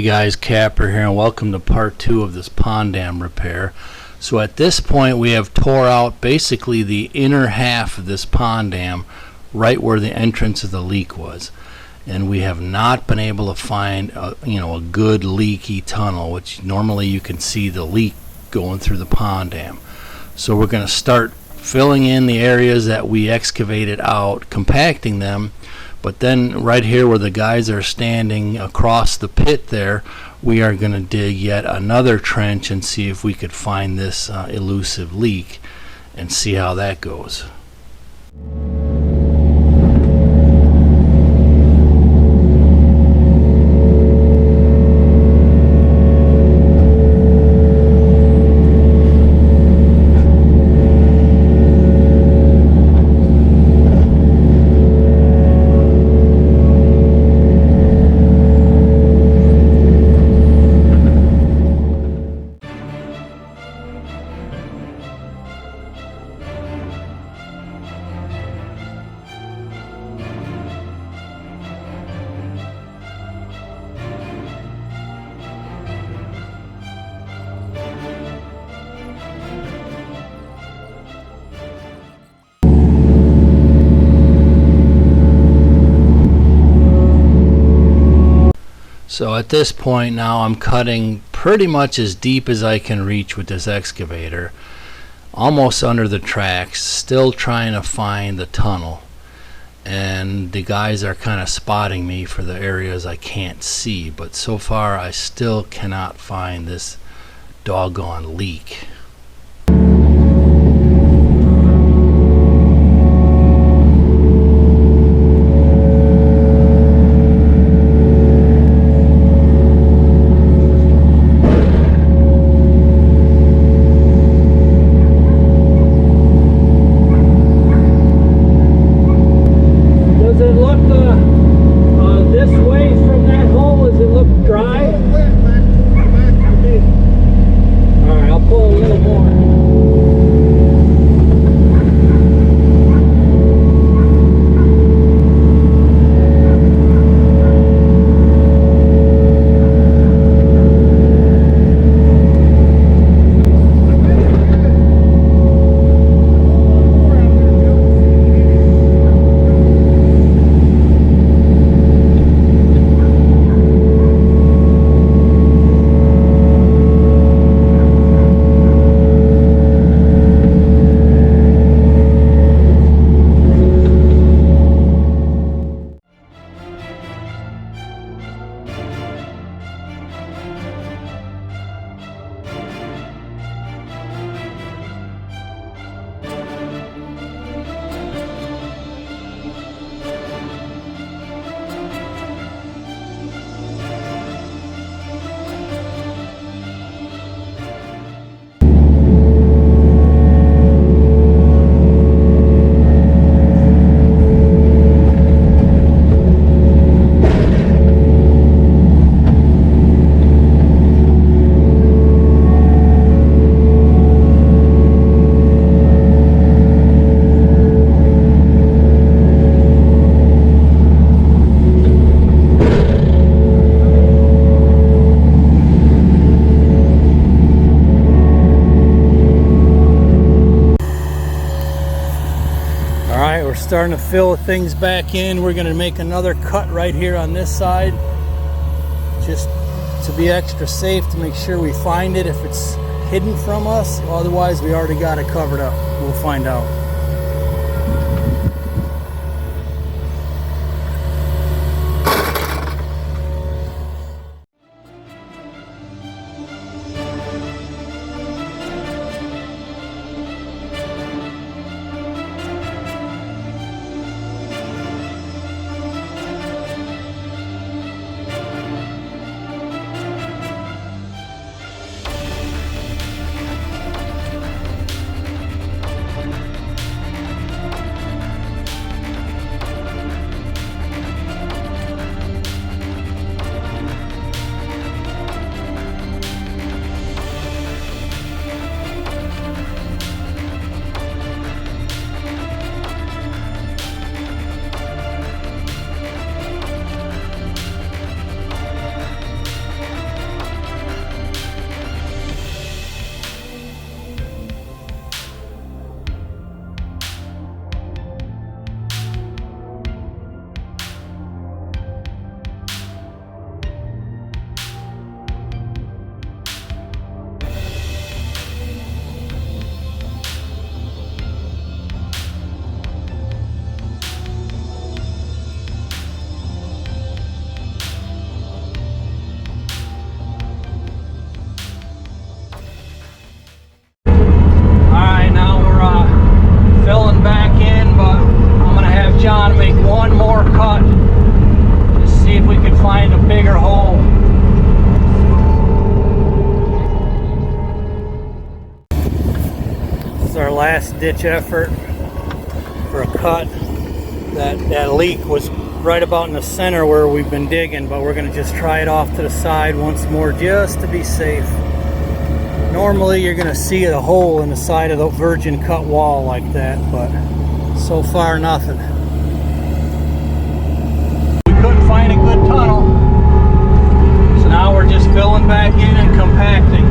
Hey guys, Kapper here, and welcome to part 2 of this pond dam repair. So at this point we have tore out basically the inner half of this pond dam right where the entrance of the leak was, and we have not been able to find a good leaky tunnel, which normally you can see the leak going through the pond dam. So we're going to start filling in the areas that we excavated out, compacting them. But then right here where the guys are standing across the pit there, we are going to dig yet another trench and see if we could find this elusive leak and see how that goes. So at this point now I'm cutting pretty much as deep as I can reach with this excavator, almost under the tracks, still trying to find the tunnel. And the guys are kind of spotting me for the areas I can't see, but so far I still cannot find this doggone leak. We're starting to fill things back in. We're going to make another cut right here on this side, just to be extra safe, to make sure we find it if it's hidden from us. Otherwise we already got it covered up. We'll find out. is our last ditch effort for a cut. That leak was right about in the center where we've been digging, but we're going to just try it off to the side once more just to be safe. Normally you're going to see a hole in the side of the virgin cut wall like that, but so far nothing. We couldn't find a good tunnel, so now we're just filling back in and compacting.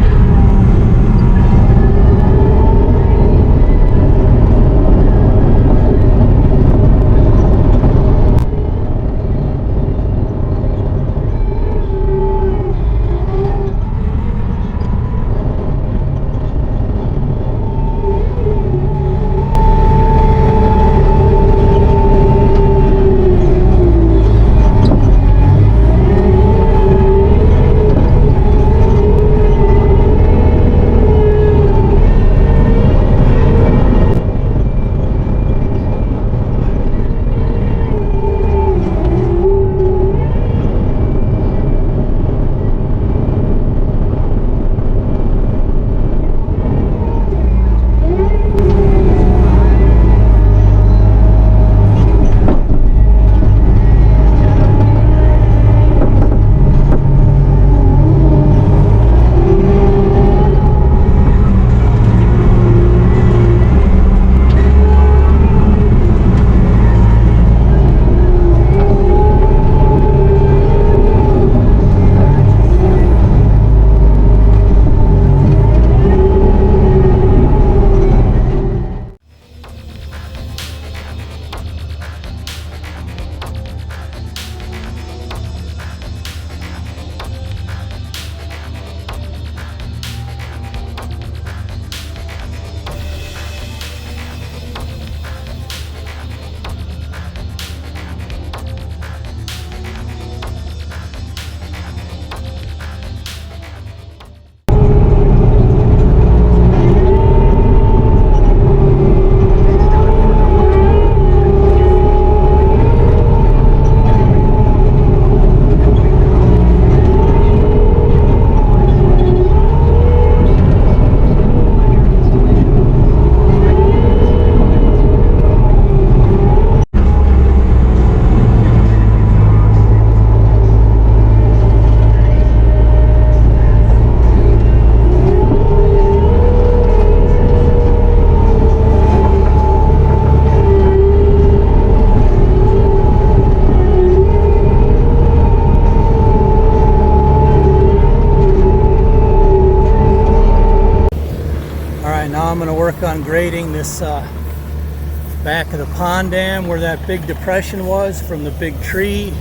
I'm going to work on grading this back of the pond dam where that big depression was from the big tree,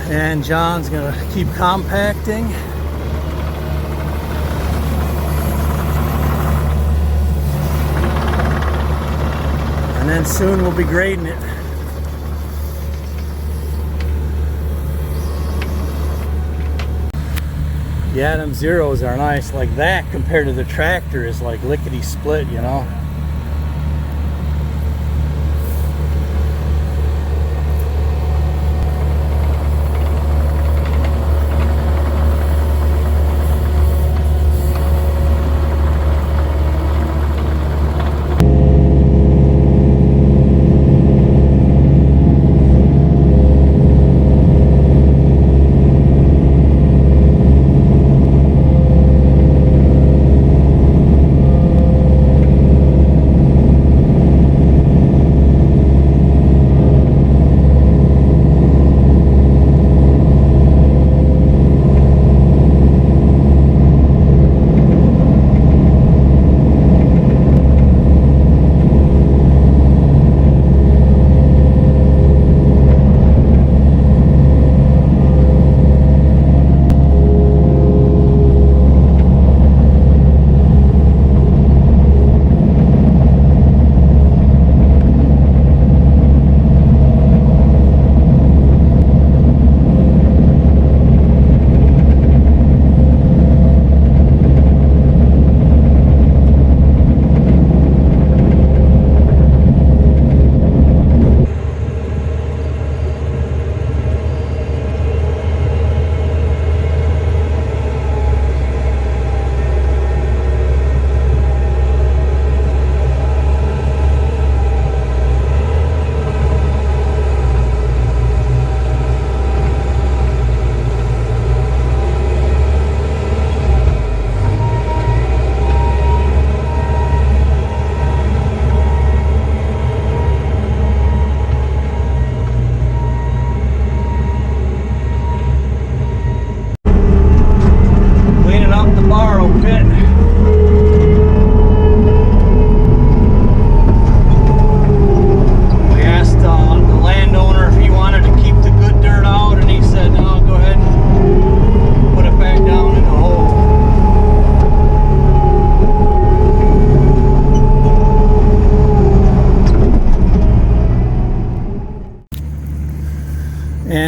and John's going to keep compacting. And then soon we'll be grading it. Yeah, them zeros are nice. Like that compared to the tractor is like lickety split, you know.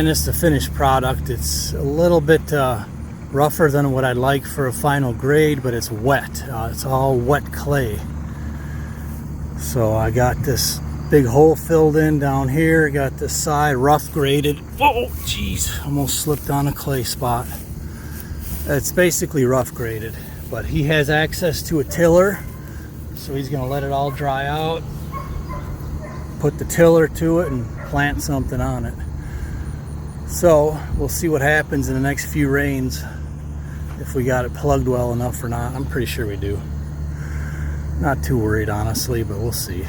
again, this is the finished product. It's a little bit rougher than what I'd like for a final grade, but it's wet. It's all wet clay. So I got this big hole filled in down here. Got this side rough graded. Whoa, jeez, almost slipped on a clay spot. It's basically rough graded, but he has access to a tiller, so he's gonna let it all dry out, put the tiller to it, and plant something on it. So we'll see what happens in the next few rains, if we got it plugged well enough or not. I'm pretty sure we do. Not too worried, honestly, but we'll see.